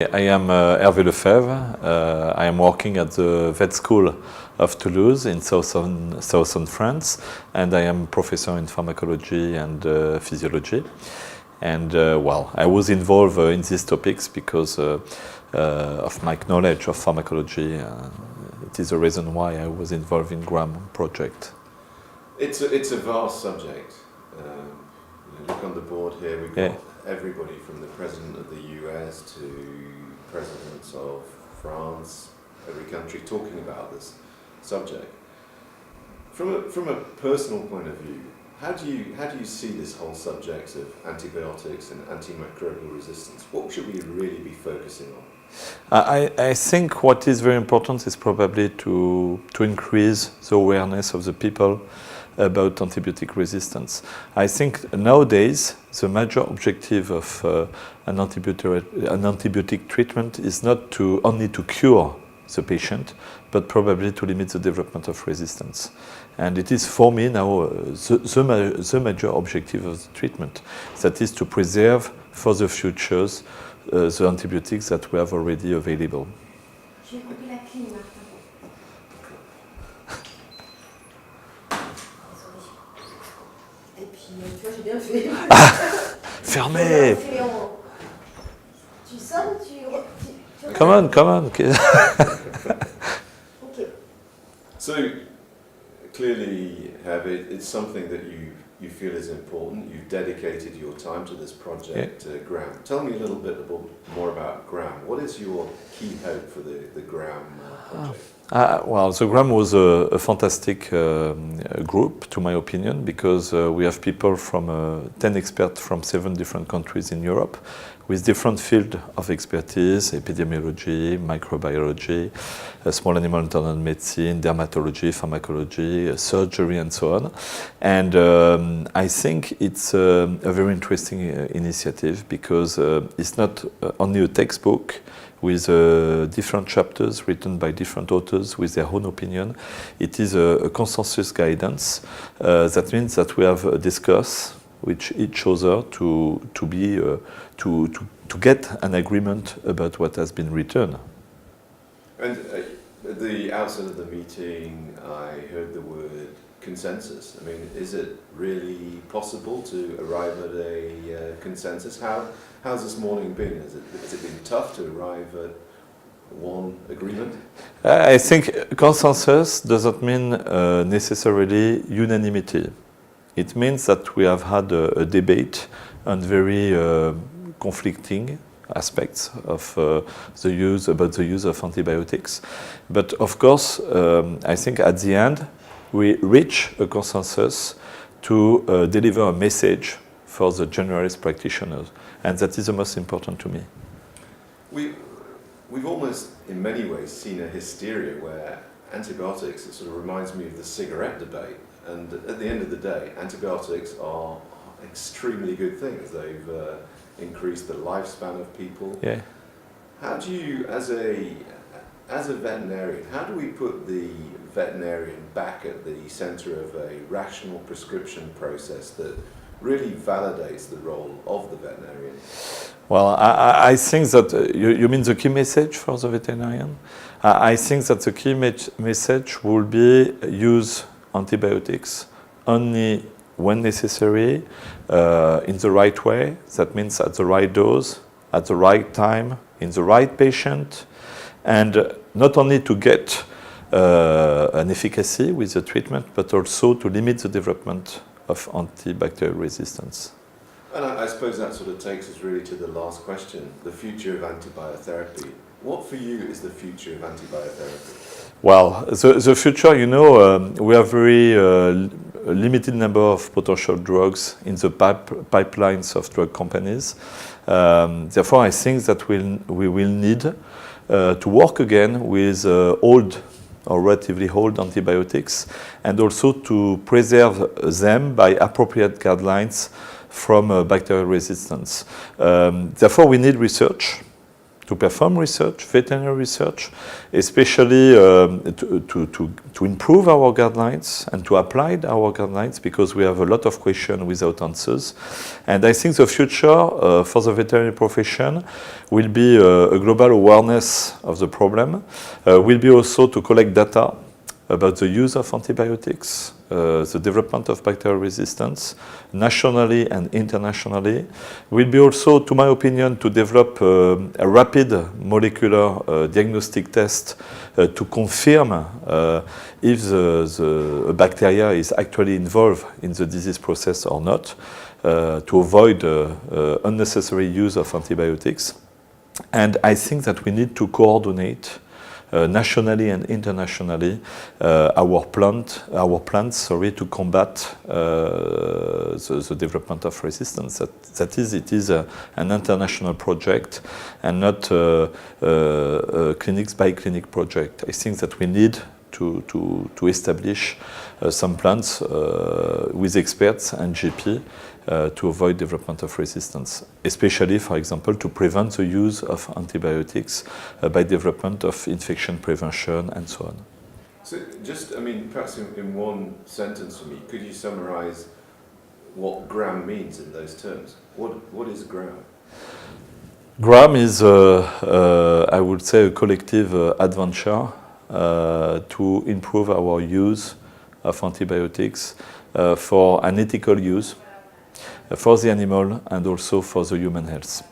I am Herve Lefebvre. I am working at the vet school of Toulouse in southern France, and I am professor in pharmacology and physiology. And well, I was involved in these topics because of my knowledge of pharmacology. It is the reason why I was involved in GRAM project. It's a vast subject. Look on the board here, we've got everybody from the President of the US to presidents of France, every country talking about this subject. From a personal point of view, how do you see this whole subject of antibiotics and antimicrobial resistance? What should we really be focusing on? I think what is very important is probably to increase the awareness of the people about antibiotic resistance. I think nowadays the major objective of an antibiotic treatment is not only to cure the patient, but probably to limit the development of resistance. And it is for me now the major objective of the treatment, that is to preserve for the futures the antibiotics that we have already available. Tu vois, j'ai bien fait. Fermé. Tu sors ou tu... Come on. Okay. Okay. So, clearly, Herve, it's something that you feel is important. You've dedicated your time to this project, GRAM. Tell me a little bit more about GRAM. What is your key hope for the GRAM project? Well, the GRAM was a fantastic group, to my opinion, because we have people from 10 experts from 7 different countries in Europe with different fields of expertise: epidemiology, microbiology, small animal internal medicine, dermatology, pharmacology, surgery, and so on. And I think it's a very interesting initiative because it's not only a textbook with different chapters written by different authors with their own opinion. It is a consensus guidance. That means that we have discussed with each other to get an agreement about what has been written. And at the outset of the meeting, I heard the word consensus. I mean, is it really possible to arrive at a consensus? How's this morning been? Has it been tough to arrive at one agreement? I think consensus doesn't mean necessarily unanimity. It means that we have had a debate on very conflicting aspects of the use of antibiotics. But of course, I think at the end, we reach a consensus to deliver a message for the generalist practitioners, and that is the most important to me. We've almost, in many ways, seen a hysteria where antibiotics, it sort of reminds me of the cigarette debate, and at the end of the day, antibiotics are extremely good things. They've increased the lifespan of people. Yeah. How do you, as a veterinarian, how do we put the veterinarian back at the center of a rational prescription process that really validates the role of the veterinarian? Well, I think that you mean the key message for the veterinarian? I think that the key message will be use antibiotics only when necessary, in the right way. That means at the right dose, at the right time, in the right patient, and not only to get an efficacy with the treatment, but also to limit the development of antibacterial resistance. And I suppose that sort of takes us really to the last question, the future of antibiotherapy. What for you is the future of antibiotherapy? Well, the future, we have very limited number of potential drugs in the pipelines of drug companies. Therefore, I think that we will need to work again with old or relatively old antibiotics, and also to preserve them by appropriate guidelines from bacterial resistance. Therefore, we need research to perform research, veterinary research, especially to improve our guidelines and to apply our guidelines, because we have a lot of questions without answers. And I think the future for the veterinary profession will be a global awareness of the problem, will be also to collect data about the use of antibiotics, the development of bacterial resistance, nationally and internationally. Will be also, to my opinion, to develop a rapid molecular diagnostic test to confirm if the bacteria is actually involved in the disease process or not, to avoid unnecessary use of antibiotics. And I think that we need to coordinate nationally and internationally our plans, to combat the development of resistance. It is an international project and not a clinics by clinic project. I think that we need to establish some plans with experts and GP to avoid development of resistance, especially, for example, to prevent the use of antibiotics by development of infection prevention and so on. So just, I mean, perhaps in one sentence for me, could you summarize what GRAM means in those terms? What is GRAM? GRAM is, I would say, a collective adventure to improve our use of antibiotics for an ethical use, for the animal and also for the human health.